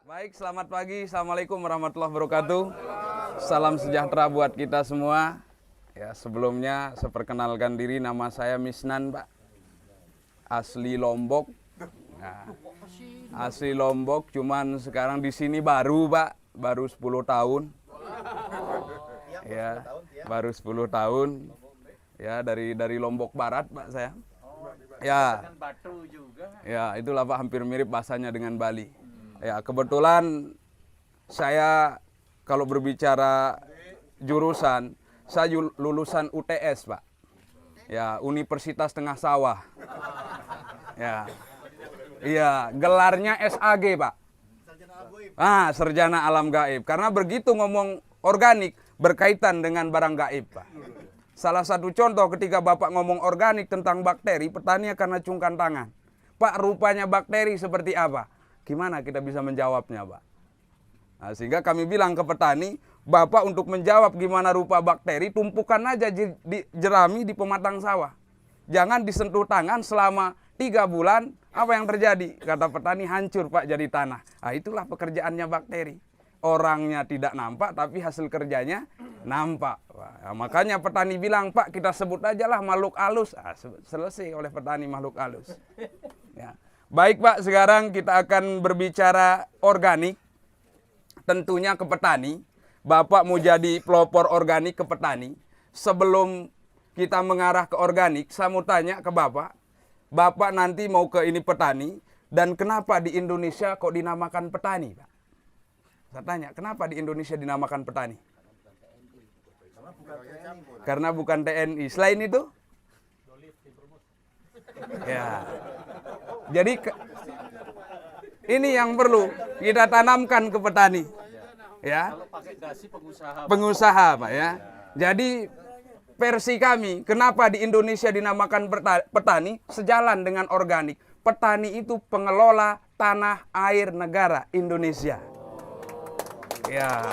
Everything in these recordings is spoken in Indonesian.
Baik, selamat pagi. Assalamualaikum warahmatullahi wabarakatuh. Salam sejahtera buat kita semua. Ya, sebelumnya saya perkenalkan diri, nama saya Misnan, Pak. Asli Lombok. Nah, asli Lombok, cuman sekarang di sini baru, Pak. Baru 10 tahun. Ya, baru 10 tahun. Ya, dari Lombok Barat, Pak, saya. Ya. Ya, itulah Pak, hampir mirip bahasanya dengan Bali. Ya, kebetulan saya kalau berbicara jurusan, saya lulusan UTS, Pak. Ya, Universitas Tengah Sawah. Ya. Iya, gelarnya SAG, Pak. Sarjana Alam Gaib. Karena begitu ngomong organik berkaitan dengan barang gaib, Pak. Salah satu contoh ketika Bapak ngomong organik tentang bakteri, petani akan acungkan tangan. Pak, rupanya bakteri seperti apa? Gimana kita bisa menjawabnya, Pak? Nah, sehingga kami bilang ke petani, Bapak untuk menjawab gimana rupa bakteri, tumpukan aja jerami di pematang sawah. Jangan disentuh tangan selama 3 bulan, apa yang terjadi? Kata petani, hancur, Pak, jadi tanah. Nah, itulah pekerjaannya bakteri. Orangnya tidak nampak, tapi hasil kerjanya nampak. Nah, makanya petani bilang, Pak, kita sebut aja lah makhluk halus. Selesai oleh petani makhluk halus. Ya. Baik, Pak, sekarang kita akan berbicara organik. Tentunya ke petani. Bapak mau jadi pelopor organik ke petani. Sebelum kita mengarah ke organik, saya mau tanya ke Bapak. Bapak nanti mau ke ini petani. Dan kenapa di Indonesia kok dinamakan petani, Pak? Saya tanya, kenapa di Indonesia dinamakan petani? Karena bukan TNI. Selain itu? Ya. Jadi ini yang perlu kita tanamkan ke petani. Ya. Pengusaha, Pak, ya. Jadi versi kami, kenapa di Indonesia dinamakan petani? Sejalan dengan organik. Petani itu pengelola tanah air negara Indonesia. Ya.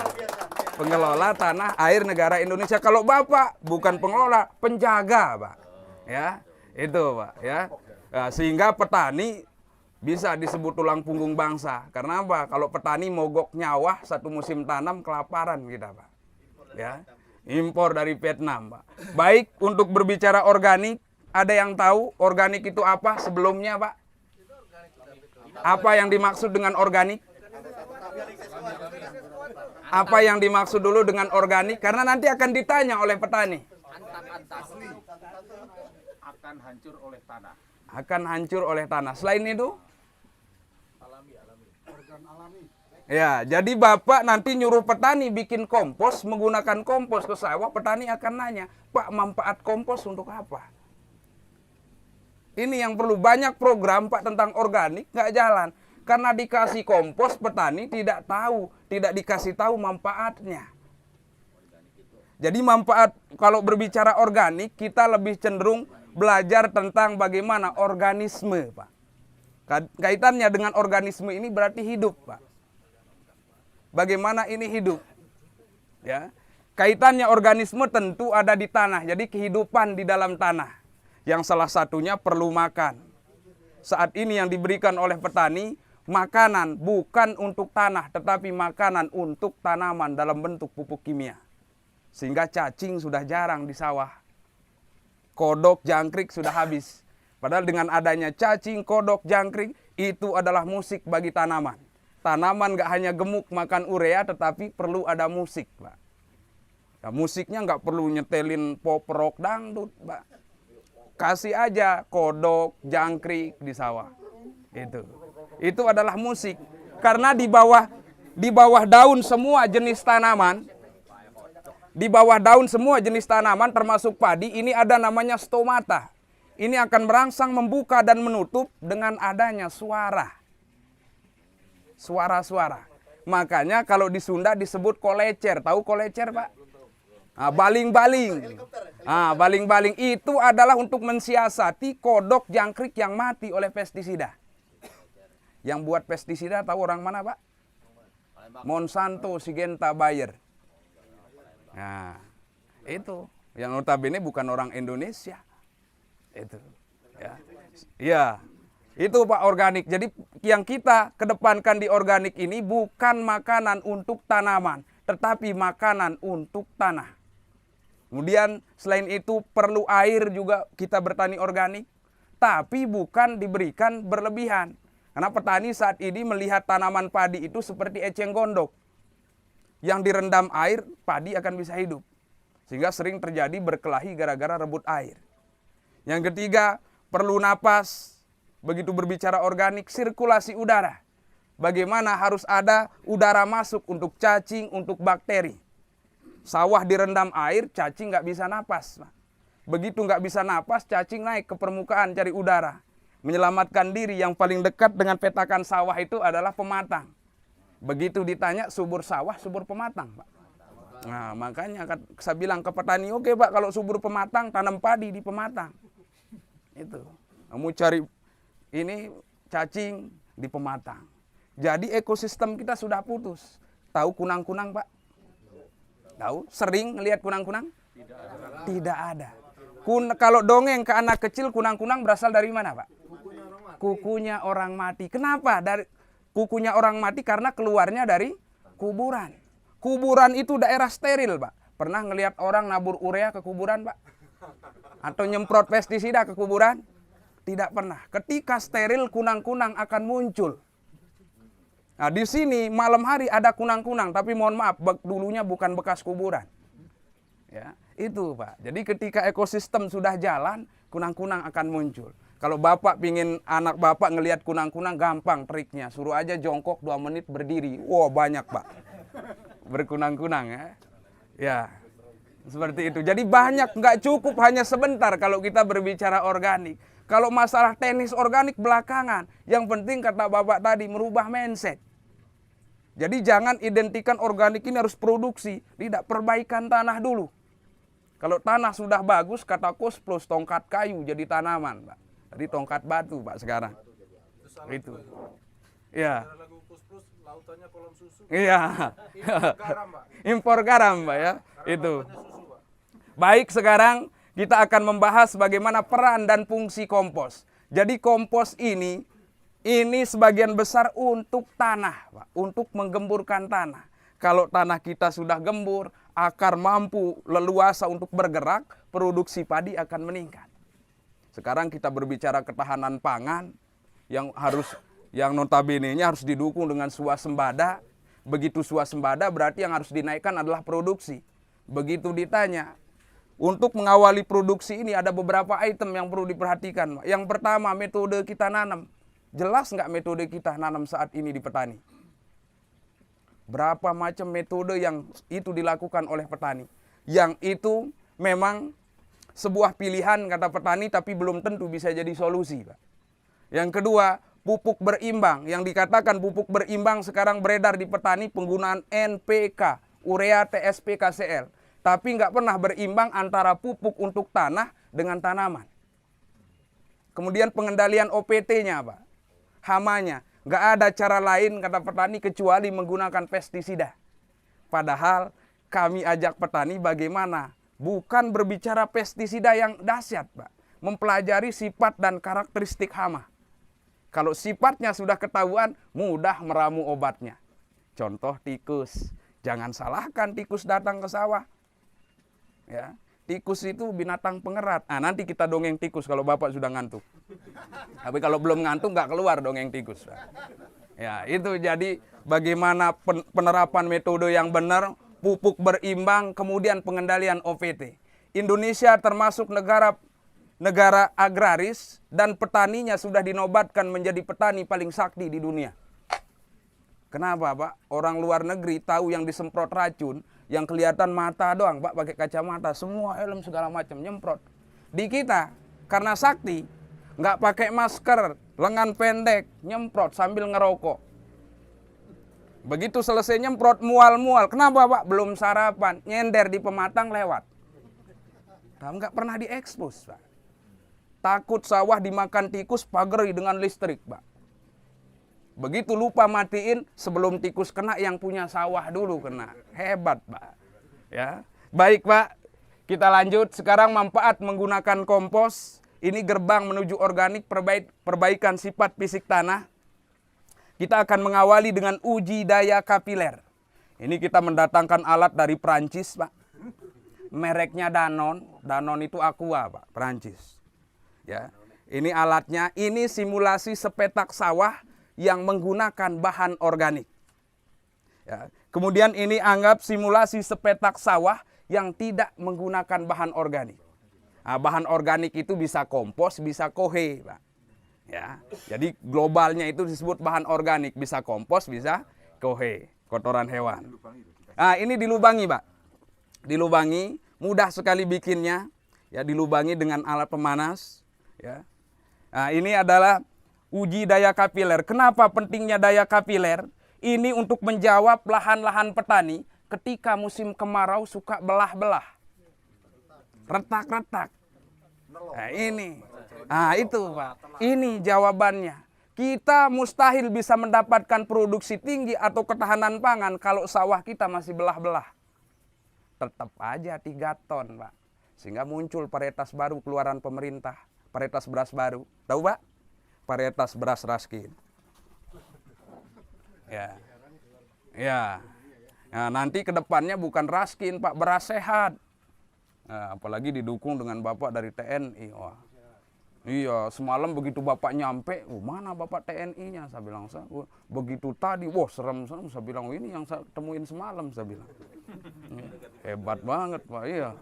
Pengelola tanah air negara Indonesia. Kalau Bapak bukan pengelola, penjaga, Pak. Ya. Itu, Pak, ya. Nah, sehingga petani bisa disebut tulang punggung bangsa. Karena apa? Kalau petani mogok nyawa satu musim tanam, kelaparan kita, Pak. Ya. Impor dari Vietnam, Pak. Baik, untuk berbicara organik, ada yang tahu organik itu apa sebelumnya, Pak? Apa yang dimaksud dengan organik? Apa yang dimaksud dulu dengan organik? Karena nanti akan ditanya oleh petani. Akan hancur oleh tanah. Akan hancur oleh tanah. Selain itu? Ya, jadi Bapak nanti nyuruh petani bikin kompos, menggunakan kompos ke sawah, petani akan nanya, Pak, manfaat kompos untuk apa? Ini yang perlu, banyak program, Pak, tentang organik nggak jalan. Karena dikasih kompos, petani tidak tahu, tidak dikasih tahu manfaatnya. Jadi manfaat, kalau berbicara organik, kita lebih cenderung belajar tentang bagaimana organisme, Pak. Kaitannya dengan organisme ini berarti hidup, Pak. Bagaimana ini hidup? Ya. Kaitannya organisme tentu ada di tanah. Jadi kehidupan di dalam tanah. Yang salah satunya perlu makan. Saat ini yang diberikan oleh petani, makanan bukan untuk tanah, tetapi makanan untuk tanaman dalam bentuk pupuk kimia. Sehingga cacing sudah jarang di sawah. Kodok, jangkrik sudah habis. Padahal dengan adanya cacing, kodok, jangkrik, itu adalah musik bagi tanaman. Tanaman gak hanya gemuk makan urea, tetapi perlu ada musik, Pak. Nah, musiknya gak perlu nyetelin pop rock dangdut, Pak. Kasih aja kodok, jangkrik di sawah. Itu adalah musik. Karena di bawah daun semua jenis tanaman, di bawah daun semua jenis tanaman termasuk padi, ini ada namanya stomata. Ini akan merangsang, membuka dan menutup dengan adanya suara. Suara-suara. Makanya kalau di Sunda disebut kolecer. Tahu kolecer, Pak? Baling-baling. Baling-baling itu adalah untuk mensiasati kodok jangkrik yang mati oleh pestisida. Yang buat pestisida tahu orang mana, Pak? Monsanto, Syngenta, Bayer. Nah, itu yang notabene bukan orang Indonesia. Itu. Ya. Iya. Itu Pak organik. Jadi yang kita kedepankan di organik ini bukan makanan untuk tanaman, tetapi makanan untuk tanah. Kemudian selain itu perlu air juga kita bertani organik, tapi bukan diberikan berlebihan. Karena petani saat ini melihat tanaman padi itu seperti eceng gondok. Yang direndam air, padi akan bisa hidup. Sehingga sering terjadi berkelahi gara-gara rebut air. Yang ketiga, perlu napas. Begitu berbicara organik, sirkulasi udara. Bagaimana harus ada udara masuk untuk cacing, untuk bakteri. Sawah direndam air, cacing nggak bisa napas. Begitu nggak bisa napas, cacing naik ke permukaan cari udara. Menyelamatkan diri yang paling dekat dengan petakan sawah itu adalah pematang. Begitu ditanya subur sawah, subur pematang, Pak. Nah, makanya saya bilang ke petani, oke Pak, kalau subur pematang, tanam padi di pematang. Itu. Kamu cari ini cacing di pematang. Jadi ekosistem kita sudah putus. Tahu kunang-kunang, Pak? Tahu? Sering ngelihat kunang-kunang? Tidak ada. Kalau dongeng ke anak kecil, kunang-kunang berasal dari mana, Pak? Kukunya orang mati. Kenapa? Dari kukunya orang mati karena keluarnya dari kuburan. Kuburan itu daerah steril, Pak. Pernah ngelihat orang nabur urea ke kuburan, Pak? Atau nyemprot pestisida ke kuburan? Tidak pernah. Ketika steril, kunang-kunang akan muncul. Nah, di sini malam hari ada kunang-kunang, tapi mohon maaf, dulunya bukan bekas kuburan. Ya, itu Pak. Jadi ketika ekosistem sudah jalan, kunang-kunang akan muncul. Kalau Bapak pingin anak Bapak ngelihat kunang-kunang, gampang triknya. Suruh aja jongkok 2 menit berdiri. Wow, banyak Pak. Berkunang-kunang ya. Ya, seperti itu. Jadi banyak, nggak cukup hanya sebentar kalau kita berbicara organik. Kalau masalah teknis organik belakangan, yang penting kata Bapak tadi merubah mindset. Jadi jangan identikan organik ini harus produksi, tidak, perbaikan tanah dulu. Kalau tanah sudah bagus, kata Kus plus tongkat kayu jadi tanaman, Pak. Tadi tongkat batu, Pak, sekarang. Itu. Ya. Lautannya kolam susu. Iya. Impor garam, Pak. Impor garam, Pak ya. Itu. Baik, sekarang kita akan membahas bagaimana peran dan fungsi kompos. Jadi kompos ini sebagian besar untuk tanah, Pak, untuk menggemburkan tanah. Kalau tanah kita sudah gembur, akar mampu leluasa untuk bergerak, produksi padi akan meningkat. Sekarang kita berbicara ketahanan pangan yang notabene-nya harus didukung dengan swasembada. Begitu swasembada berarti yang harus dinaikkan adalah produksi. Begitu ditanya, untuk mengawali produksi ini ada beberapa item yang perlu diperhatikan. Yang pertama, metode kita nanam. Jelas nggak metode kita nanam saat ini di petani? Berapa macam metode yang itu dilakukan oleh petani. Yang itu memang sebuah pilihan kata petani, tapi belum tentu bisa jadi solusi, Pak. Yang kedua, pupuk berimbang. Yang dikatakan pupuk berimbang sekarang beredar di petani penggunaan NPK, urea, TSP, KCl. Tapi nggak pernah berimbang antara pupuk untuk tanah dengan tanaman. Kemudian pengendalian OPT-nya, Pak. Hamanya. Nggak ada cara lain, kata petani, kecuali menggunakan pestisida. Padahal kami ajak petani bagaimana? Bukan berbicara pestisida yang dahsyat, Pak. Mempelajari sifat dan karakteristik hama. Kalau sifatnya sudah ketahuan, mudah meramu obatnya. Contoh tikus. Jangan salahkan tikus datang ke sawah. Ya, tikus itu binatang pengerat. Nah, nanti kita dongeng tikus kalau Bapak sudah ngantuk. Tapi kalau belum ngantuk nggak keluar dongeng tikus. Ya, itu jadi bagaimana penerapan metode yang benar, pupuk berimbang, kemudian pengendalian OPT. Indonesia termasuk negara agraris dan petaninya sudah dinobatkan menjadi petani paling sakti di dunia. Kenapa, Pak? Orang luar negeri tahu yang disemprot racun, yang kelihatan mata doang, Pak, pakai kacamata, semua helm segala macam nyemprot. Di kita, karena sakti, nggak pakai masker, lengan pendek, nyemprot sambil ngerokok. Begitu selesai nyemprot, mual-mual. Kenapa, Pak? Belum sarapan, nyender di pematang lewat. Nggak pernah diekspos, Pak. Takut sawah dimakan tikus, pageri dengan listrik, Pak. Begitu lupa matiin, sebelum tikus kena yang punya sawah dulu kena. Hebat, Pak. Ya. Baik, Pak. Kita lanjut. Sekarang manfaat menggunakan kompos. ini gerbang menuju organik, perbaikan sifat fisik tanah. Kita akan mengawali dengan uji daya kapiler. Ini kita mendatangkan alat dari Prancis, Pak. Mereknya Danone. Danone itu Aqua, Pak, Prancis. Ya. Ini alatnya, ini simulasi sepetak sawah yang menggunakan bahan organik. Ya. Kemudian ini anggap simulasi sepetak sawah yang tidak menggunakan bahan organik. Nah, bahan organik itu bisa kompos, bisa kohe, Pak. Ya, jadi globalnya itu disebut bahan organik, bisa kompos, bisa kohe, kotoran hewan. Nah, ini dilubangi, Pak. Dilubangi, mudah sekali bikinnya. Ya, dilubangi dengan alat pemanas. Ya. Nah, ini adalah uji daya kapiler. Kenapa pentingnya daya kapiler? Ini untuk menjawab lahan-lahan petani ketika musim kemarau suka belah-belah. Retak-retak. Nah, ini. Nah, itu, Pak. Ini jawabannya. Kita mustahil bisa mendapatkan produksi tinggi atau ketahanan pangan kalau sawah kita masih belah-belah. Tetap aja 3 ton, Pak. Sehingga muncul varietas baru keluaran pemerintah. Varietas beras baru. Tahu, Pak? Varietas beras Raskin. Ya. Ya. Nah, nanti ke depannya bukan Raskin, Pak, beras sehat. Nah, apalagi didukung dengan Bapak dari TNI. Wah. Iya, semalam begitu Bapak nyampe, mana Bapak TNI-nya? Saya bilang, begitu tadi, wah serem. Saya bilang, ini yang saya temuin semalam, saya bilang. Hebat banget, Pak, iya.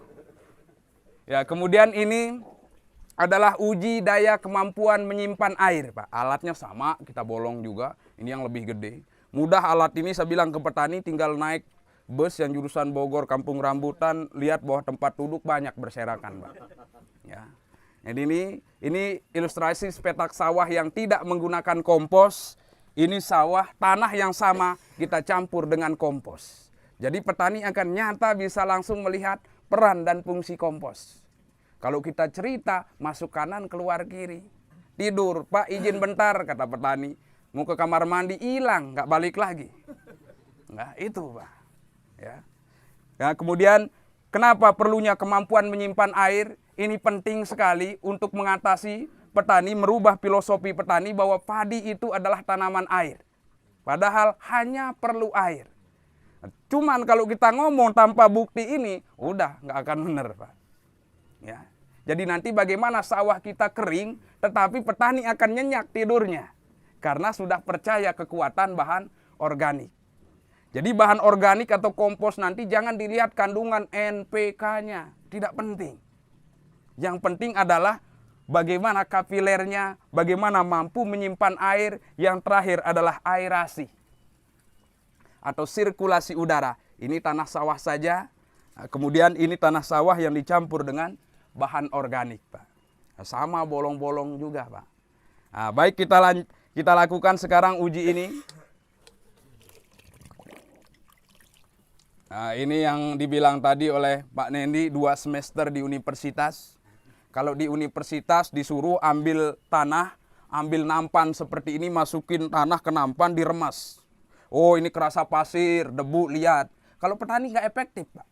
Ya, kemudian ini adalah uji daya kemampuan menyimpan air, Pak. Alatnya sama, kita bolong juga, ini yang lebih gede. Mudah alat ini, saya bilang ke petani, tinggal naik bus yang jurusan Bogor, Kampung Rambutan, lihat bahwa tempat duduk banyak berserakan, Pak. Ya. Jadi ini ilustrasi sepetak sawah yang tidak menggunakan kompos. Ini sawah, tanah yang sama kita campur dengan kompos. Jadi petani akan nyata bisa langsung melihat peran dan fungsi kompos. Kalau kita cerita, masuk kanan, keluar kiri. Tidur, Pak izin bentar, kata petani. Mau ke kamar mandi, hilang, nggak balik lagi. Nah, itu, Pak. Ya. Nah, kemudian kenapa perlunya kemampuan menyimpan air? Ini penting sekali untuk mengatasi petani, merubah filosofi petani bahwa padi itu adalah tanaman air. Padahal hanya perlu air. Cuman kalau kita ngomong tanpa bukti ini, udah nggak akan benar, Pak. Ya. Jadi nanti bagaimana sawah kita kering, tetapi petani akan nyenyak tidurnya. Karena sudah percaya kekuatan bahan organik. Jadi bahan organik atau kompos nanti jangan dilihat kandungan NPK-nya, tidak penting. Yang penting adalah bagaimana kapilernya, bagaimana mampu menyimpan air, yang terakhir adalah aerasi atau sirkulasi udara. Ini tanah sawah saja, kemudian ini tanah sawah yang dicampur dengan bahan organik, Pak. Sama bolong-bolong juga, Pak. Nah, baik, kita lakukan sekarang uji ini. Nah, ini yang dibilang tadi oleh Pak Nendi, 2 semester di universitas. Kalau di universitas disuruh ambil tanah, ambil nampan seperti ini, masukin tanah ke nampan, diremas. Oh, ini kerasa pasir, debu, lihat. Kalau petani nggak efektif, Pak.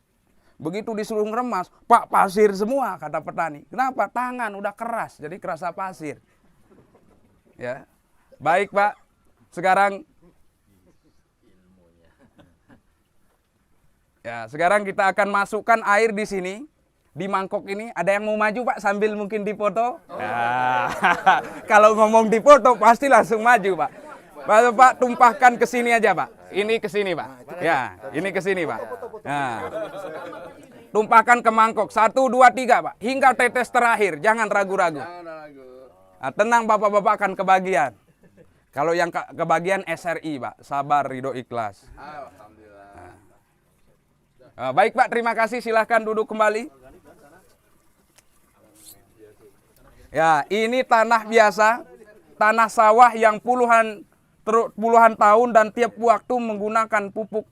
Begitu disuruh ngeremas, Pak, pasir semua, kata petani. Kenapa? Tangan udah keras, jadi kerasa pasir. Ya, baik, Pak. Sekarang kita akan masukkan air di sini. Di mangkok ini, ada yang mau maju, Pak, sambil mungkin dipoto? Nah, kalau ngomong dipoto, pasti langsung maju, Pak. Pak, tumpahkan ke sini aja, Pak. Ini ke sini, Pak. Ya, ini ke sini, Pak. Nah, tumpahkan ke mangkok. 1, 2, 3, Pak. Hingga tetes terakhir, jangan ragu-ragu. Nah, tenang, Bapak-bapak akan kebagian. Kalau yang kebagian SRI, Pak. Sabar, ridho, ikhlas. Nah, baik, Pak, terima kasih. Silahkan duduk kembali. Ya, ini tanah biasa, tanah sawah yang puluhan tahun dan tiap waktu menggunakan pupuk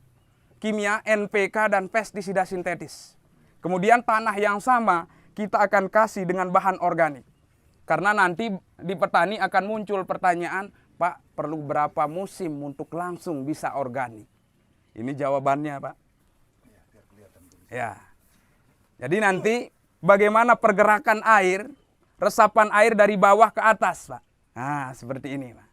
kimia, NPK, dan pestisida sintetis. Kemudian tanah yang sama kita akan kasih dengan bahan organik. Karena nanti di petani akan muncul pertanyaan, Pak, perlu berapa musim untuk langsung bisa organik? Ini jawabannya, Pak. Ya. Jadi nanti bagaimana pergerakan air resapan air dari bawah ke atas, Pak. Nah, seperti ini, Pak.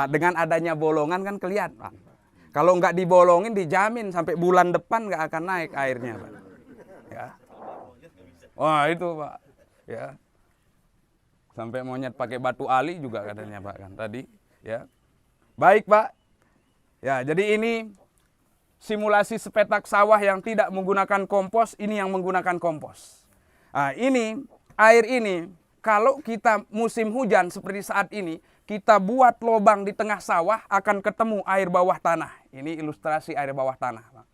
Dengan adanya bolongan kan kelihatan, Pak. Kalau nggak dibolongin dijamin sampai bulan depan nggak akan naik airnya, Pak. Ya. Wah, itu, Pak. Ya. Sampai monyet pakai batu ali juga katanya, Pak, kan tadi, ya. Baik, Pak. Ya, jadi ini simulasi sepetak sawah yang tidak menggunakan kompos, ini yang menggunakan kompos. Nah, ini air ini kalau kita musim hujan seperti saat ini, kita buat lubang di tengah sawah akan ketemu air bawah tanah. Ini ilustrasi air bawah tanah, Pak.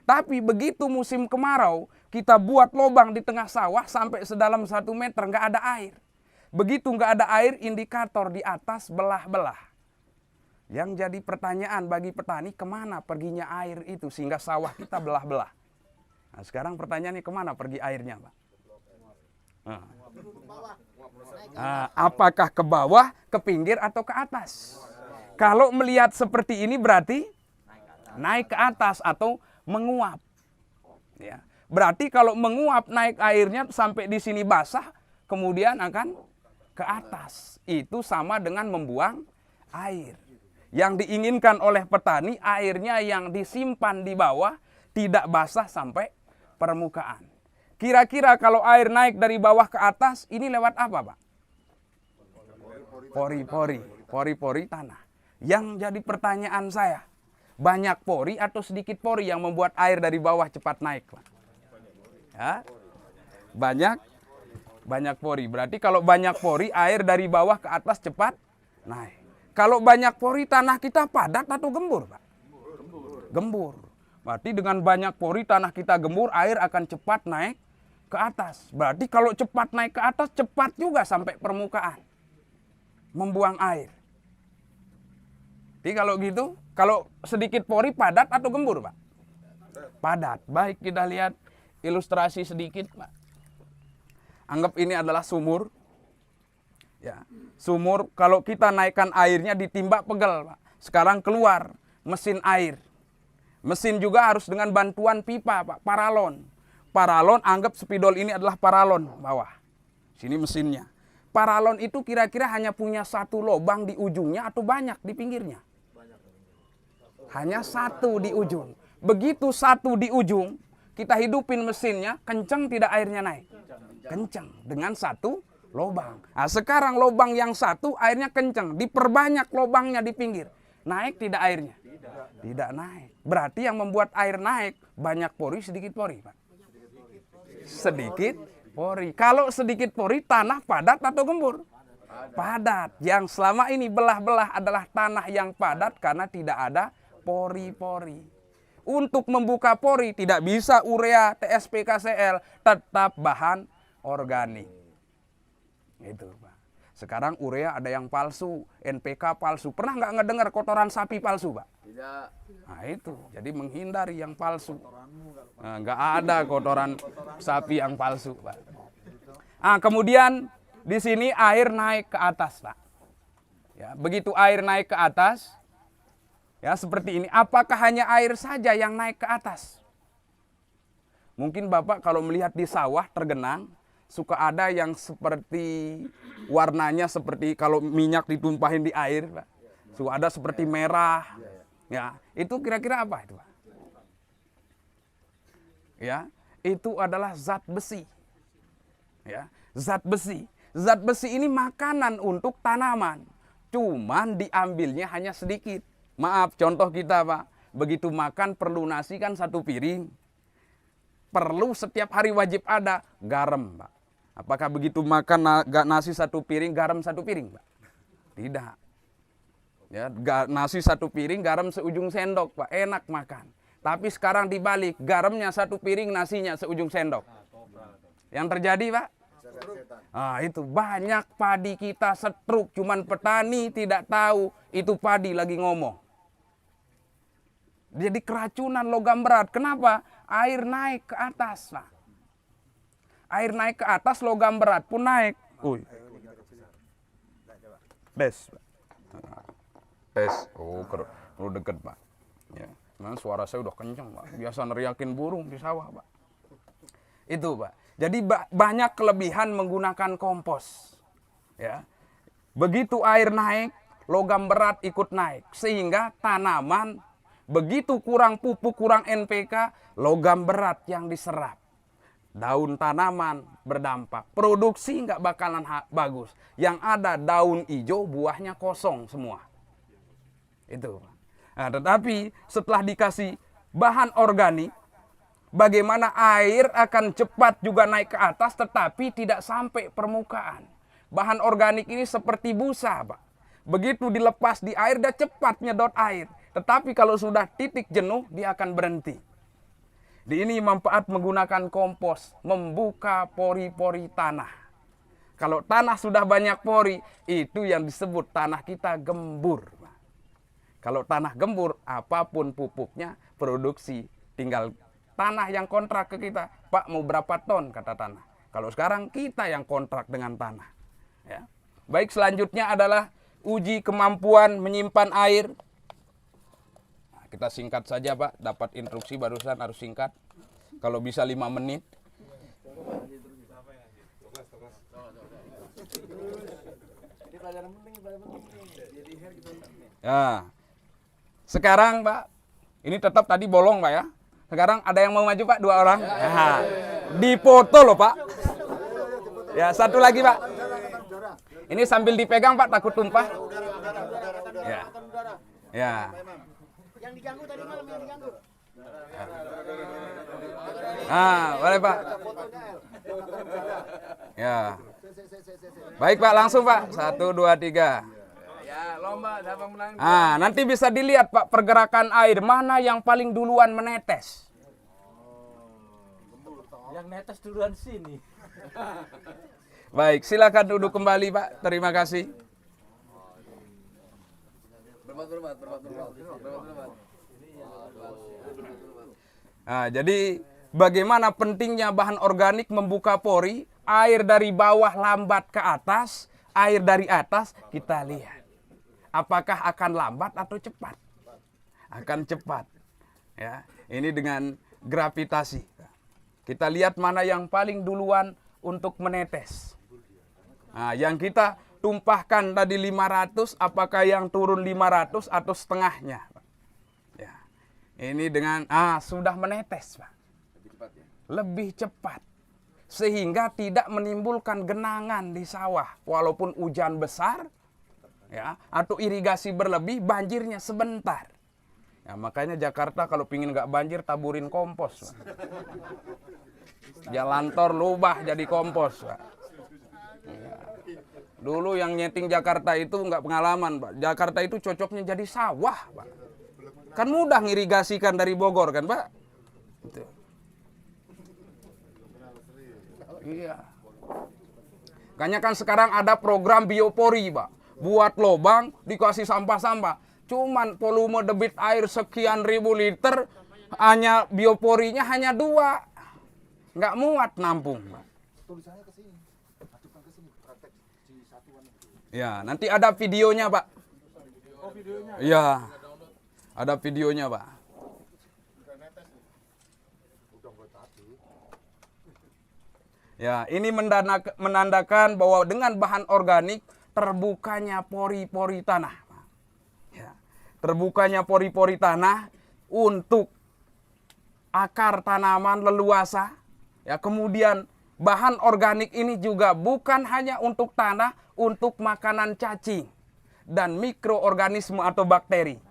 Tapi begitu musim kemarau, kita buat lubang di tengah sawah sampai sedalam 1 meter, nggak ada air. Begitu nggak ada air, indikator di atas belah-belah. Yang jadi pertanyaan bagi petani, kemana perginya air itu sehingga sawah kita belah-belah. Nah, sekarang pertanyaannya kemana pergi airnya, Pak? Apakah ke bawah, ke pinggir, atau ke atas? Kalau melihat seperti ini berarti naik ke atas atau menguap. Ya. Berarti kalau menguap naik airnya sampai di sini basah, kemudian akan ke atas. Itu sama dengan membuang air. Yang diinginkan oleh petani, airnya yang disimpan di bawah tidak basah sampai permukaan. Kira-kira kalau air naik dari bawah ke atas, ini lewat apa, Pak? Pori-pori tanah. Yang jadi pertanyaan saya, banyak pori atau sedikit pori yang membuat air dari bawah cepat naik, Pak? Ya? Banyak pori. Berarti kalau banyak pori, air dari bawah ke atas cepat naik. Kalau banyak pori, tanah kita padat atau gembur, Pak? Gembur. Berarti dengan banyak pori, tanah kita gembur, air akan cepat naik ke atas. Berarti kalau cepat naik ke atas, cepat juga sampai permukaan. Membuang air. Jadi kalau gitu, kalau sedikit pori padat atau gembur, Pak? Padat. Baik, kita lihat ilustrasi sedikit, Pak. Anggap ini adalah sumur. Ya, sumur kalau kita naikkan airnya ditimba pegel, Pak. Sekarang keluar mesin air. Mesin juga harus dengan bantuan pipa, Pak, paralon. Paralon, anggap spidol ini adalah paralon bawah. Sini mesinnya. Paralon itu kira-kira hanya punya satu lubang di ujungnya atau banyak di pinggirnya? Hanya satu di ujung. Begitu satu di ujung, kita hidupin mesinnya, kencang tidak airnya naik? Kencang, dengan satu lubang. Nah, sekarang lubang yang satu airnya kencang, diperbanyak lubangnya di pinggir. Naik tidak airnya? Tidak naik. Berarti yang membuat air naik banyak pori, sedikit pori, Pak? Sedikit pori. Kalau sedikit pori, tanah padat atau gembur? Padat. Yang selama ini belah-belah adalah tanah yang padat karena tidak ada pori-pori. Untuk membuka pori tidak bisa urea, TSP, KCl, tetap bahan organik. Itu, Pak. Sekarang urea ada yang palsu, NPK palsu. Pernah nggak ngedengar kotoran sapi palsu, Pak? Tidak. Nah itu, jadi menghindari yang palsu. Nah, nggak ada kotoran sapi yang palsu, Pak. Nah, kemudian di sini air naik ke atas, Pak. Ya, begitu air naik ke atas, ya seperti ini. Apakah hanya air saja yang naik ke atas? Mungkin Bapak kalau melihat di sawah tergenang, suka ada yang seperti warnanya seperti kalau minyak ditumpahin di air, Pak. Suka ada seperti merah. Ya, itu kira-kira apa itu, Pak? Ya, itu adalah zat besi. Ya, zat besi. Zat besi ini makanan untuk tanaman. Cuman diambilnya hanya sedikit. Maaf, contoh kita, Pak. Begitu makan perlu nasi kan 1 piring. Perlu setiap hari wajib ada garam, Pak. Apakah begitu makan nasi 1 piring, garam 1 piring, Pak? Tidak. Ya, nasi 1 piring, garam seujung sendok, Pak. Enak makan. Tapi sekarang dibalik, garamnya 1 piring, nasinya seujung sendok. Yang terjadi, Pak? Nah, itu banyak padi kita setruk, cuman petani tidak tahu itu padi lagi ngomong. Jadi keracunan logam berat. Kenapa? Air naik ke atas, Pak. Air naik ke atas, logam berat pun naik. Tes. Tes. Oh, deket, Pak. Ya. Nah, suara saya udah kencang, Pak. Biasa neriakin burung di sawah, Pak. Itu, Pak. Jadi banyak kelebihan menggunakan kompos. Ya. Begitu air naik, logam berat ikut naik. Sehingga tanaman begitu kurang pupuk, kurang NPK, logam berat yang diserap. Daun tanaman berdampak. Produksi nggak bakalan bagus. Yang ada daun hijau, buahnya kosong semua. Itu. Nah, tetapi setelah dikasih bahan organik, bagaimana air akan cepat juga naik ke atas tetapi tidak sampai permukaan. Bahan organik ini seperti busa, Pak. Begitu dilepas di air, dia cepat nyedot air. Tetapi kalau sudah titik jenuh, dia akan berhenti. Di ini manfaat menggunakan kompos, membuka pori-pori tanah. Kalau tanah sudah banyak pori, itu yang disebut tanah kita gembur. Kalau tanah gembur, apapun pupuknya, produksi. Tinggal tanah yang kontrak ke kita. Pak, mau berapa ton, kata tanah. Kalau sekarang kita yang kontrak dengan tanah. Ya. Baik, selanjutnya adalah uji kemampuan menyimpan air. Kita singkat saja, Pak. Dapat instruksi barusan harus singkat. Kalau bisa 5 menit. Ya. Sekarang, Pak. Ini tetap tadi bolong, Pak ya. Sekarang ada yang mau maju, Pak? 2 orang. Ya. Dipoto loh, Pak. Ya, satu lagi, Pak. Ini sambil dipegang, Pak, takut tumpah. Ya. Ya. Yang diganggu tadi malam, yang diganggu. Boleh, Pak. Ya. Baik, Pak, langsung, Pak. 1, 2, 3. Ya, lomba siapa menang? Nanti bisa dilihat, Pak, pergerakan air mana yang paling duluan menetes. Yang netes duluan sini. Baik, silakan duduk kembali, Pak. Terima kasih. Jadi bagaimana pentingnya bahan organik membuka pori, air dari bawah lambat ke atas, air dari atas kita lihat. Apakah akan lambat atau cepat? Akan cepat. Ya, ini dengan gravitasi. Kita lihat mana yang paling duluan untuk menetes. Yang kita tumpahkan tadi 500, apakah yang turun 500 atau setengahnya? Ya. Ini dengan sudah menetes, Pak. Lebih cepat. Sehingga tidak menimbulkan genangan di sawah walaupun hujan besar ya, atau irigasi berlebih, banjirnya sebentar. Ya, makanya Jakarta kalau pingin nggak banjir taburin kompos, Pak. Jalan tol lubah jadi kompos, Pak. Ya. Dulu yang nyeting Jakarta itu nggak pengalaman, Pak. Jakarta itu cocoknya jadi sawah, Pak. Kan mudah ngirigasikan dari Bogor kan, Pak. Gitu. Iya. Makanya kan sekarang ada program biopori, Pak. Buat lobang dikasih sampah-sampah. Cuman volume debit air sekian ribu liter, hanya bioporinya hanya 2. Nggak muat nampung, Pak. Tulisannya ke sini. Masukkan ke sini. Praktek di satuan itu. Ya, nanti ada videonya, Pak. Oh, videonya. Iya. Ada videonya, Pak. Ya, ini menandakan bahwa dengan bahan organik terbukanya pori-pori tanah. Ya, terbukanya pori-pori tanah untuk akar tanaman leluasa. Ya, kemudian bahan organik ini juga bukan hanya untuk tanah, untuk makanan cacing dan mikroorganisme atau bakteri.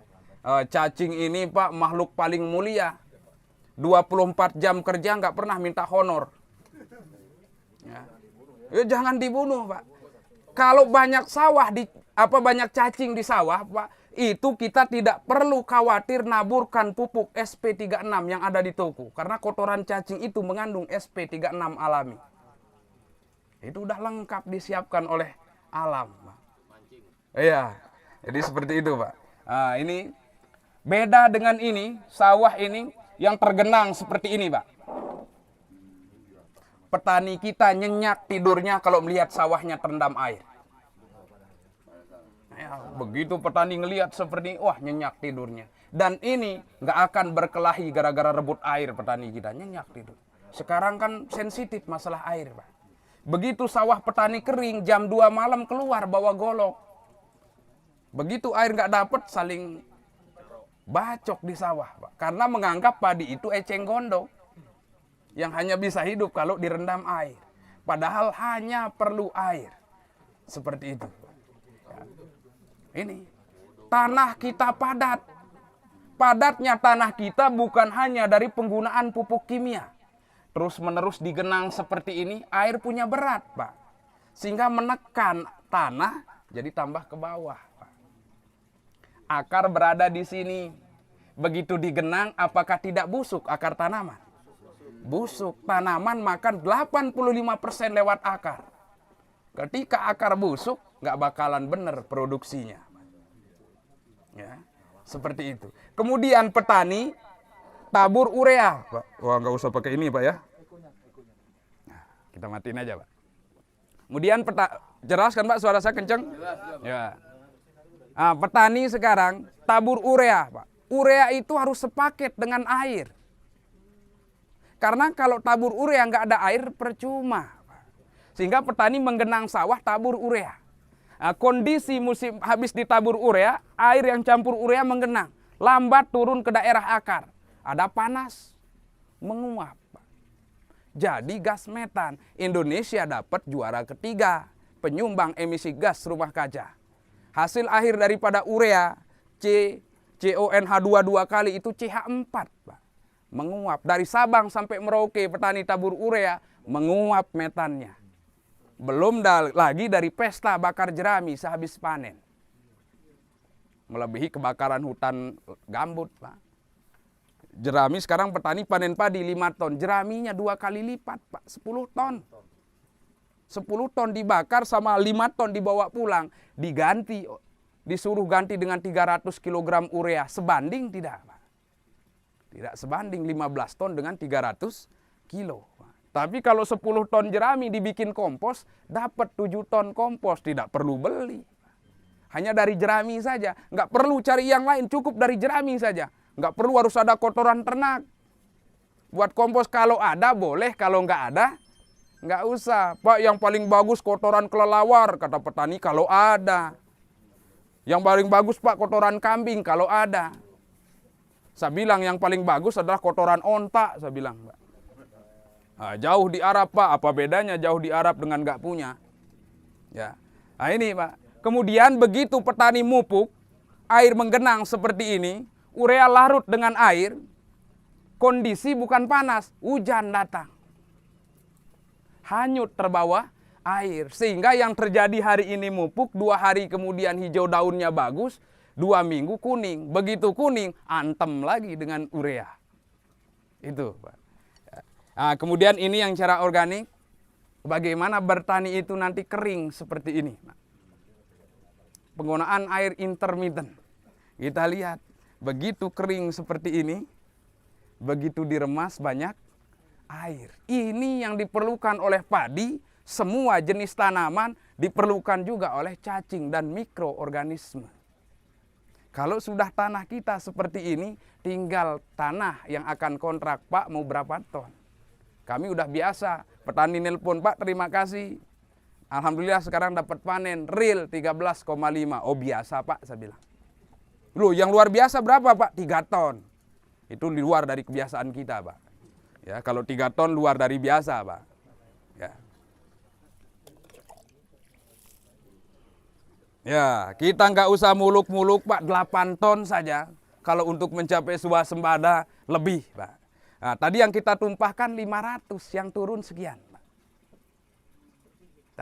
Cacing ini, Pak, makhluk paling mulia. 24 jam kerja nggak pernah minta honor. Ya, jangan dibunuh, Pak. Kalau banyak sawah banyak cacing di sawah, Pak, itu kita tidak perlu khawatir naburkan pupuk SP36 yang ada di toko, karena kotoran cacing itu mengandung SP36 alami. Itu udah lengkap disiapkan oleh alam, Pak. Iya. Jadi seperti itu, Pak. Ini beda dengan ini, sawah ini yang tergenang seperti ini, Pak. Petani kita nyenyak tidurnya kalau melihat sawahnya terendam air. Ya, begitu petani ngelihat seperti ini, wah, nyenyak tidurnya. Dan ini nggak akan berkelahi gara-gara rebut air petani kita, nyenyak tidur. Sekarang kan sensitif masalah air, Pak. Begitu sawah petani kering, jam 2 malam keluar bawa golok. Begitu air nggak dapat, saling bacok di sawah, Pak. Karena menganggap padi itu eceng gondok yang hanya bisa hidup kalau direndam air. Padahal hanya perlu air. Seperti itu. Ya. Ini tanah kita padat. Padatnya tanah kita bukan hanya dari penggunaan pupuk kimia. Terus menerus digenang seperti ini, air punya berat, Pak. Sehingga menekan tanah jadi tambah ke bawah, Pak. Akar berada di sini. Begitu digenang, apakah tidak busuk akar tanaman? Busuk. Tanaman makan 85% lewat akar. Ketika akar busuk, nggak bakalan benar produksinya. Ya, seperti itu. Kemudian petani tabur urea, Pak. Wah, nggak usah pakai ini, Pak ya. Nah, kita matiin aja, Pak. Kemudian jelas kan, Pak, suara saya kenceng? Ya. Nah, petani sekarang tabur urea, Pak. Urea itu harus sepaket dengan air. Karena kalau tabur urea nggak ada air, percuma, Pak. Sehingga petani menggenang sawah tabur urea. Nah, kondisi musim habis ditabur urea, air yang campur urea menggenang. Lambat turun ke daerah akar. Ada panas, menguap. Jadi gas metan, Indonesia dapat juara ketiga, penyumbang emisi gas rumah kaca. Hasil akhir daripada urea, CONH2 2 kali itu CH4, Pak. Menguap. Dari Sabang sampai Merauke, petani tabur urea, menguap metannya. Belum lagi dari pesta bakar jerami sehabis panen. Melebihi kebakaran hutan gambut, Pak. Jerami sekarang petani panen padi 5 ton. Jeraminya 2 kali lipat, Pak. 10 ton. 10 ton dibakar sama 5 ton dibawa pulang. Diganti, disuruh ganti dengan 300 kg urea. Sebanding tidak, Pak? Tidak sebanding 15 ton dengan 300 kilo. Tapi kalau 10 ton jerami dibikin kompos, dapat 7 ton kompos. Tidak perlu beli. Hanya dari jerami saja. Nggak perlu cari yang lain, cukup dari jerami saja. Nggak perlu harus ada kotoran ternak. Buat kompos kalau ada boleh, kalau nggak ada nggak usah. Pak, yang paling bagus kotoran kelelawar, kata petani, kalau ada. Yang paling bagus, Pak, kotoran kambing, kalau ada. Saya bilang yang paling bagus adalah kotoran onta, saya bilang, Pak. Nah, jauh di Arab, Pak. Apa bedanya jauh di Arab dengan nggak punya? Ya. Nah ini, Pak. Kemudian begitu petani mupuk, air menggenang seperti ini, urea larut dengan air, kondisi bukan panas, hujan datang. Hanyut terbawa air. Sehingga yang terjadi hari ini mupuk, 2 hari kemudian hijau daunnya bagus, 2 minggu kuning. Begitu kuning, antem lagi dengan urea. Itu, Pak. Nah, kemudian ini yang cara organik, bagaimana bertani itu nanti kering seperti ini. Penggunaan air intermittent. Kita lihat. Begitu kering seperti ini, begitu diremas banyak air. Ini yang diperlukan oleh padi, semua jenis tanaman diperlukan juga oleh cacing dan mikroorganisme. Kalau sudah tanah kita seperti ini, tinggal tanah yang akan kontrak, Pak, mau berapa ton. Kami udah biasa, petani nelpon, Pak, terima kasih. Alhamdulillah sekarang dapat panen real 13,5. Oh biasa, Pak, saya bilang. Loh, yang luar biasa berapa, Pak? 3 ton. Itu di luar dari kebiasaan kita, Pak. Ya, kalau 3 ton luar dari biasa, Pak. Ya. Ya, kita nggak usah muluk-muluk, Pak. 8 ton saja. Kalau untuk mencapai swasembada lebih, Pak. Nah, tadi yang kita tumpahkan 500, yang turun sekian, Pak.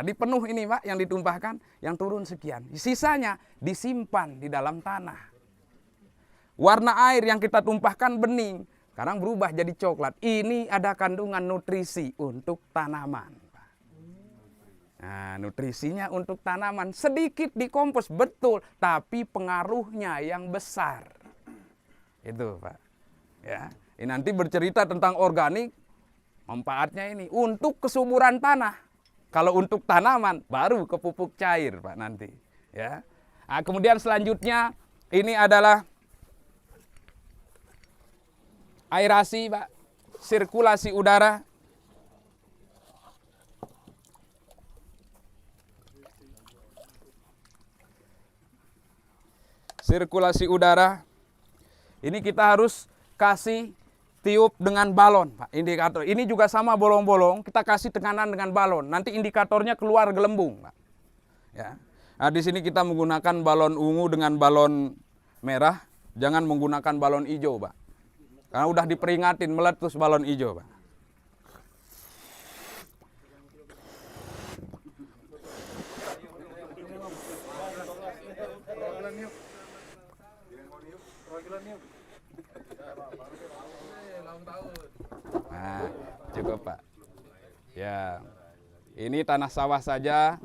Tadi penuh ini, Pak, yang ditumpahkan, yang turun sekian. Sisanya disimpan di dalam tanah. Warna air yang kita tumpahkan bening, sekarang berubah jadi coklat. Ini ada kandungan nutrisi untuk tanaman. Nah, nutrisinya untuk tanaman sedikit dikompos, betul, tapi pengaruhnya yang besar. Itu, Pak. Ya, ini nanti bercerita tentang organik, manfaatnya ini untuk kesuburan tanah. Kalau untuk tanaman baru ke pupuk cair, Pak, nanti. Ya. Nah, kemudian selanjutnya ini adalah aerasi, Pak, sirkulasi udara. sirkulasi udara. Ini kita harus kasih tiup dengan balon, Pak, indikator. Ini juga sama bolong-bolong, kita kasih tekanan dengan balon. Nanti indikatornya keluar gelembung, Pak. Ya. Nah, di sini kita menggunakan balon ungu dengan balon merah, jangan menggunakan balon hijau, Pak. Karena udah diperingatin meletus balon hijau, Pak. Nah, cukup, Pak. Ya. Ini tanah sawah saja.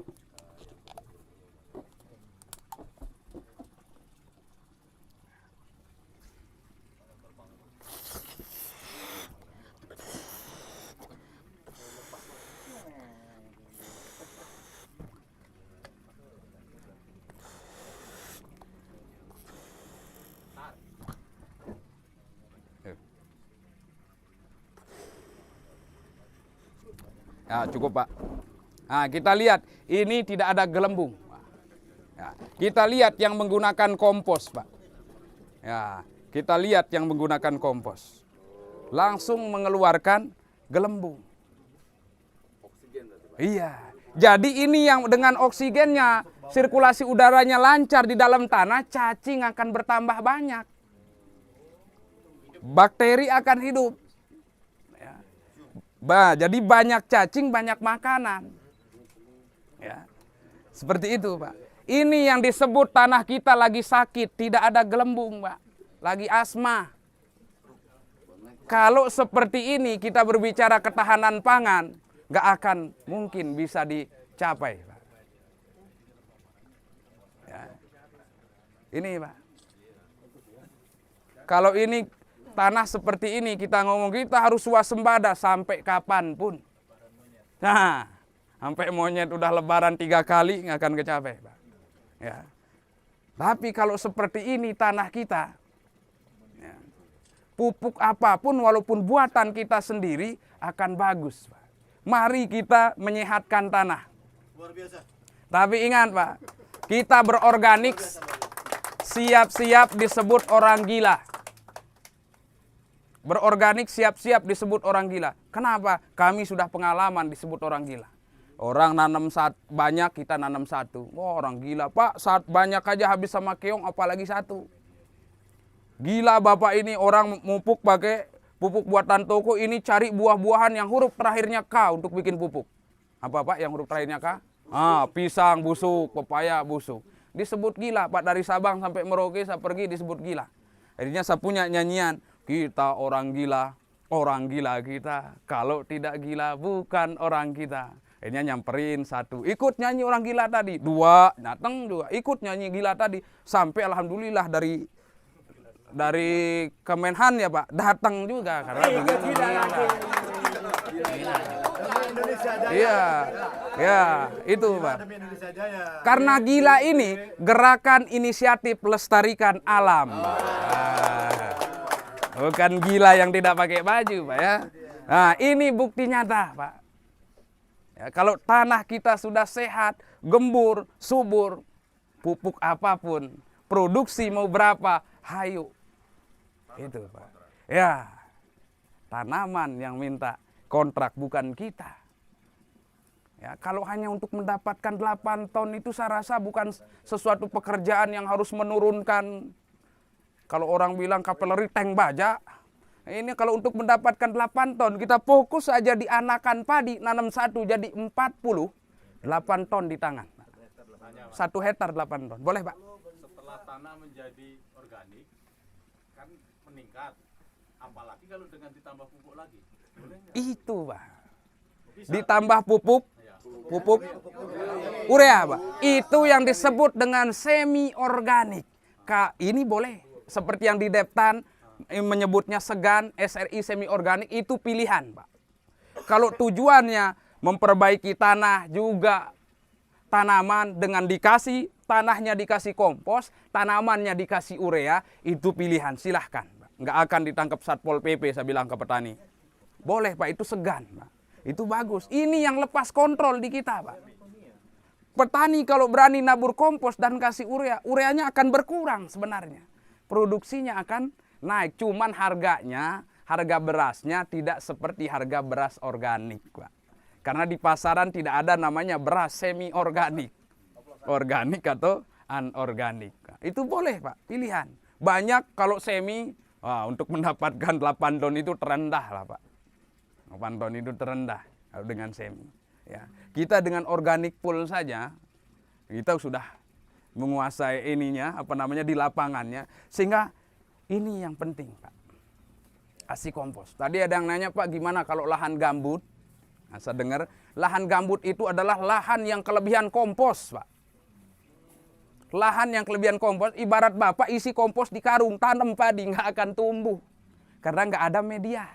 Ya, cukup, Pak. Nah, kita lihat ini tidak ada gelembung. Ya, kita lihat yang menggunakan kompos, Pak. Ya, kita lihat yang menggunakan kompos. Langsung mengeluarkan gelembung. Iya. Jadi ini yang dengan oksigennya, sirkulasi udaranya lancar di dalam tanah, cacing akan bertambah banyak. Bakteri akan hidup. Jadi banyak cacing, banyak makanan. Ya. Seperti itu, Pak. Ini yang disebut tanah kita lagi sakit, tidak ada gelembung, Pak. Lagi asma. Kalau seperti ini kita berbicara ketahanan pangan, nggak akan mungkin bisa dicapai, Pak. Ya. Ini, Pak. Kalau ini tanah seperti ini kita ngomong, kita harus waspada sampai kapanpun. Nah, sampai monyet udah lebaran 3 kali nggak akan kecapai, Pak. Ya. Tapi kalau seperti ini tanah kita, ya, pupuk apapun walaupun buatan kita sendiri akan bagus, Pak. Mari kita menyehatkan tanah. Luar biasa. Tapi ingat, Pak, kita berorganik siap-siap disebut orang gila. Berorganik siap-siap disebut orang gila. Kenapa? Kami sudah pengalaman disebut orang gila. Orang nanam banyak, kita nanam satu. Oh, orang gila, Pak. Saat banyak aja habis sama keong, apalagi satu. Gila Bapak ini, orang mupuk pakai pupuk buatan toko, ini cari buah-buahan yang huruf terakhirnya K untuk bikin pupuk. Apa, Pak, yang huruf terakhirnya K? Pisang busuk, pepaya busuk. Disebut gila, Pak. Dari Sabang sampai Merauke saya pergi disebut gila. Akhirnya saya punya nyanyian. Kita orang gila kita. Kalau tidak gila bukan orang kita. Akhirnya nyamperin satu, ikut nyanyi orang gila tadi. 2, datang 2, ikut nyanyi gila tadi. Sampai alhamdulillah dari Kemenhan ya, Pak, datang juga. Karena begitu gila. Iya, ya itu, Pak. Karena gila ini gerakan inisiatif lestarikan alam. Bukan gila yang tidak pakai baju, Pak, ya. Nah, ini bukti nyata, Pak. Ya, kalau tanah kita sudah sehat, gembur, subur, pupuk apapun, produksi mau berapa, hayu. Itu, Pak. Ya, tanaman yang minta kontrak bukan kita. Ya, kalau hanya untuk mendapatkan 8 ton itu saya rasa bukan sesuatu pekerjaan yang harus menurunkan. Kalau orang bilang kapeleri tank baja, ini kalau untuk mendapatkan 8 ton, kita fokus saja di anakan padi, nanam 1 jadi 40, 8 ton di tangan. 1 hektar 8 ton, boleh, Pak? Setelah tanah menjadi organik, kan meningkat. Apalagi kalau dengan ditambah pupuk lagi. Boleh nggak? Itu, Pak. Ditambah pupuk urea, Pak. Itu yang disebut dengan semi organik. Ini boleh. Seperti yang di Deptan menyebutnya segan, SRI semi organik, itu pilihan, Pak. Kalau tujuannya memperbaiki tanah juga tanaman dengan dikasih, tanahnya dikasih kompos, tanamannya dikasih urea, itu pilihan, silahkan, Pak. Nggak akan ditangkap Satpol PP, saya bilang ke petani. Boleh, Pak, itu segan, Pak. Itu bagus. Ini yang lepas kontrol di kita, Pak. petani kalau berani nabur kompos dan kasih urea, ureanya akan berkurang sebenarnya. Produksinya akan naik, cuman harganya, harga berasnya tidak seperti harga beras organik, Pak. Karena di pasaran tidak ada namanya beras semi organik. Organik atau anorganik. Itu boleh, Pak, pilihan. Banyak kalau semi, untuk mendapatkan 8 ton itu terendah lah, Pak. 8 ton itu terendah dengan semi. Ya. Kita dengan organik full saja, kita sudah menguasai ininya, di lapangannya. Sehingga ini yang penting, Pak. Kasih kompos. Tadi ada yang nanya, Pak, gimana kalau lahan gambut? Nah, saya dengar lahan gambut itu adalah lahan yang kelebihan kompos, Pak. Lahan yang kelebihan kompos, ibarat Bapak isi kompos di karung, tanam padi, nggak akan tumbuh. Karena nggak ada media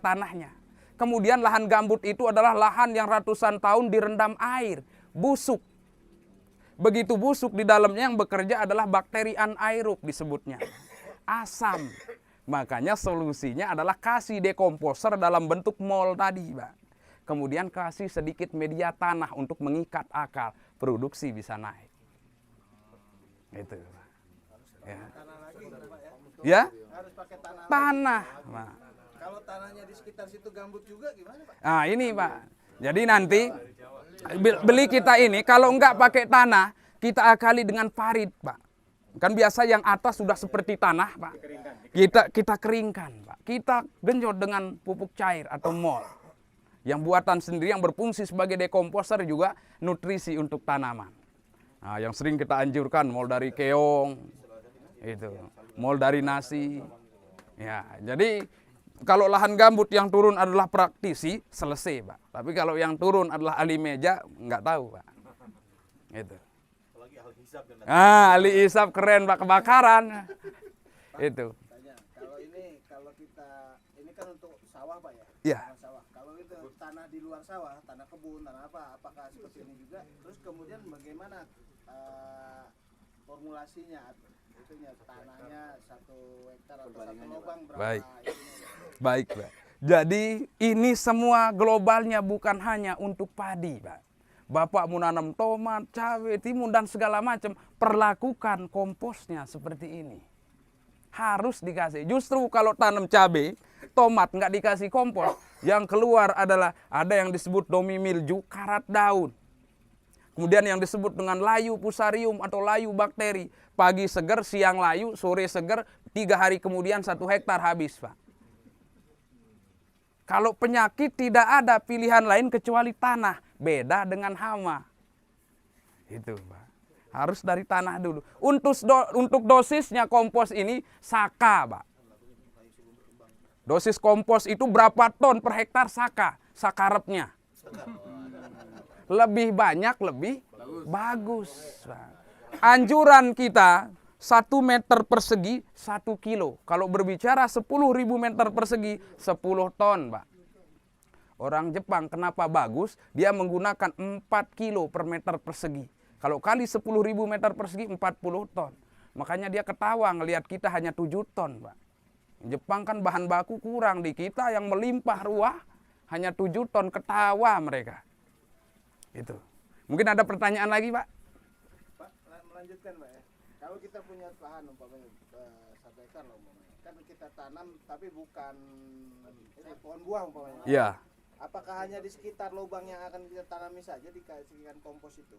tanahnya. Kemudian lahan gambut itu adalah lahan yang ratusan tahun direndam air, busuk. Begitu busuk, di dalamnya yang bekerja adalah bakteri anaerob disebutnya. Asam. Makanya solusinya adalah kasih dekomposer dalam bentuk mol tadi, Pak. Kemudian kasih sedikit media tanah untuk mengikat akar, produksi bisa naik. Itu. Ya. Ya? Harus pakai tanah. Tanah. Nah. Kalau tanahnya di sekitar situ gambut juga gimana, Pak? Nah, ini, Pak. Jadi nanti beli kita ini kalau enggak pakai tanah, kita akali dengan parit, Pak. Kan biasa yang atas sudah seperti tanah, Pak. Kita keringkan, Pak. Kita genjot dengan pupuk cair atau mol. Yang buatan sendiri yang berfungsi sebagai dekomposer juga nutrisi untuk tanaman. Nah, yang sering kita anjurkan mol dari keong, itu, mol dari nasi. Ya, jadi kalau lahan gambut yang turun adalah praktisi, selesai, Pak. Tapi kalau yang turun adalah ahli meja, nggak tahu, Pak. Itu. Ahli hisab keren, Pak, kebakaran. Itu. Kalau kita ini kan untuk sawah, Pak, ya? Iya. Sawah. Kalau itu tanah di luar sawah, tanah kebun, tanah apa, apakah seperti ini juga? Terus kemudian bagaimana formulasinya? Itunya tanahnya 1 hektar atau 1 lubang berapa? Baik. Itunya? Baik, Pak. Jadi ini semua globalnya bukan hanya untuk padi, Pak. Bapak mau nanam tomat, cabai, timun, dan segala macam, perlakukan komposnya seperti ini. Harus dikasih. Justru kalau tanam cabai, tomat nggak dikasih kompos, yang keluar adalah ada yang disebut domi milju, karat daun. Kemudian yang disebut dengan layu fusarium atau layu bakteri. Pagi seger, siang layu, sore seger, 3 hari kemudian 1 hektar habis, Pak. Kalau penyakit tidak ada pilihan lain kecuali tanah. Beda dengan hama. Itu, Pak. Harus dari tanah dulu. Untuk dosisnya kompos ini saka, Pak. Dosis kompos itu berapa ton per hektar saka? Sakarepnya. Lebih banyak, lebih bagus, Pak. Anjuran kita 1 meter persegi 1 kilo. Kalau berbicara 10.000 meter persegi 10 ton, Pak. Orang Jepang kenapa bagus? Dia menggunakan 4 kilo per meter persegi. Kalau kali 10.000 meter persegi 40 ton. Makanya dia ketawa ngelihat kita hanya 7 ton, Pak. Jepang kan bahan baku kurang, di kita yang melimpah ruah hanya 7 ton, ketawa mereka. Itu. Mungkin ada pertanyaan lagi, Pak? Pak, melanjutkan, Pak, ya. Kalau kita punya lahan umpamanya 1 hektar lah umpamanya. Kan kita tanam tapi bukan ini pohon buah umpamanya. Iya. Apakah hanya di sekitar lubang yang akan kita tanami saja dikasihkan kompos itu?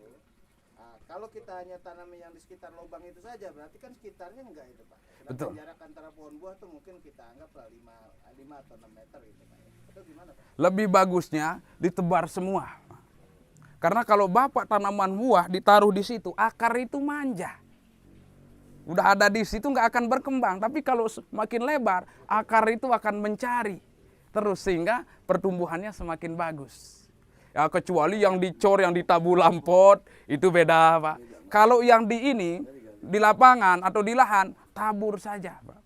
Nah, kalau kita hanya tanami yang di sekitar lubang itu saja, berarti kan sekitarnya enggak itu, Pak. Sedangkan Betul. jarak antara pohon buah tuh mungkin kita anggaplah 5 atau 6 meter gitu, Pak. Atau gimana, Pak? Lebih bagusnya ditebar semua. Karena kalau Bapak tanaman buah ditaruh di situ, akar itu manja. Udah ada di situ nggak akan berkembang. Tapi kalau semakin lebar, akar itu akan mencari. Terus sehingga pertumbuhannya semakin bagus. Ya kecuali yang dicor, yang ditabu lampot, itu beda, Pak. Kalau yang di ini, di lapangan atau di lahan, tabur saja, Pak.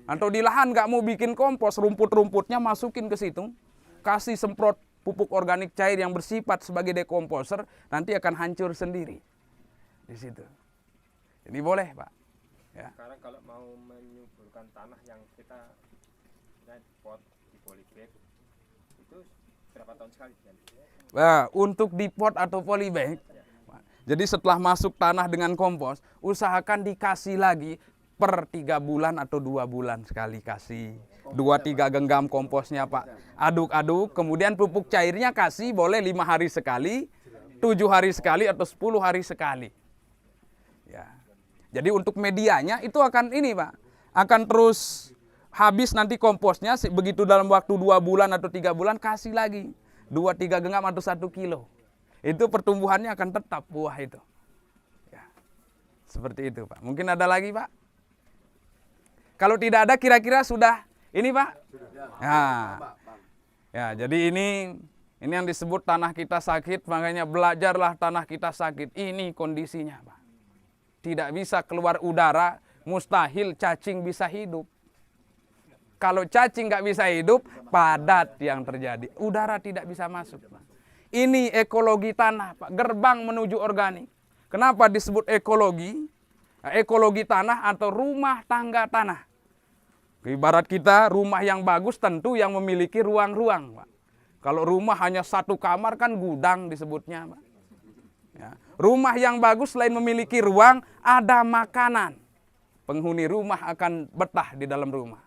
Atau di lahan nggak mau bikin kompos, rumput-rumputnya masukin ke situ. Kasih semprot pupuk organik cair yang bersifat sebagai dekomposer, nanti akan hancur sendiri. Di situ. Ini boleh, Pak. Ya. Sekarang kalau mau menyuburkan tanah yang kita pot di polybag, itu Berapa tahun sekali? Nah, untuk di pot atau polybag, jadi setelah masuk tanah dengan kompos, usahakan dikasih lagi per 3 bulan atau 2 bulan sekali kasih. 2-3 genggam komposnya Pak. Aduk-aduk, kemudian pupuk cairnya kasih boleh 5 hari sekali, 7 hari sekali atau 10 hari sekali. Ya. Jadi untuk medianya itu akan ini Pak, akan terus habis nanti komposnya, begitu dalam waktu 2 bulan atau 3 bulan kasih lagi 2-3 genggam atau 1 kilo. Itu pertumbuhannya akan tetap buah itu. Ya. Seperti itu Pak. Mungkin ada lagi Pak? Kalau tidak ada kira-kira sudah ini Pak? Nah. Ya, jadi ini yang disebut tanah kita sakit, makanya belajarlah tanah kita sakit. Ini kondisinya Pak. Tidak bisa keluar udara, mustahil cacing bisa hidup. Kalau cacing nggak bisa hidup, padat yang terjadi. Udara tidak bisa masuk. Pak. Ini ekologi tanah, Pak. Gerbang menuju organik. Kenapa disebut ekologi? Ekologi tanah atau rumah tangga tanah. Ibarat kita rumah yang bagus tentu yang memiliki ruang-ruang, Pak. Kalau rumah hanya 1 kamar kan gudang disebutnya, Pak. Ya. Rumah yang bagus selain memiliki ruang, ada makanan. Penghuni rumah akan betah di dalam rumah.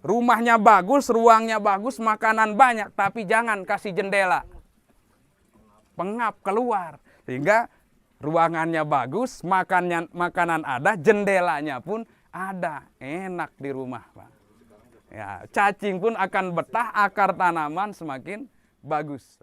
Rumahnya bagus, ruangnya bagus, makanan banyak, tapi jangan kasih jendela. Pengap keluar. Sehingga ruangannya bagus, makanan ada, jendelanya pun ada. Enak di rumah, Pak. Ya, cacing pun akan betah, akar tanaman semakin bagus.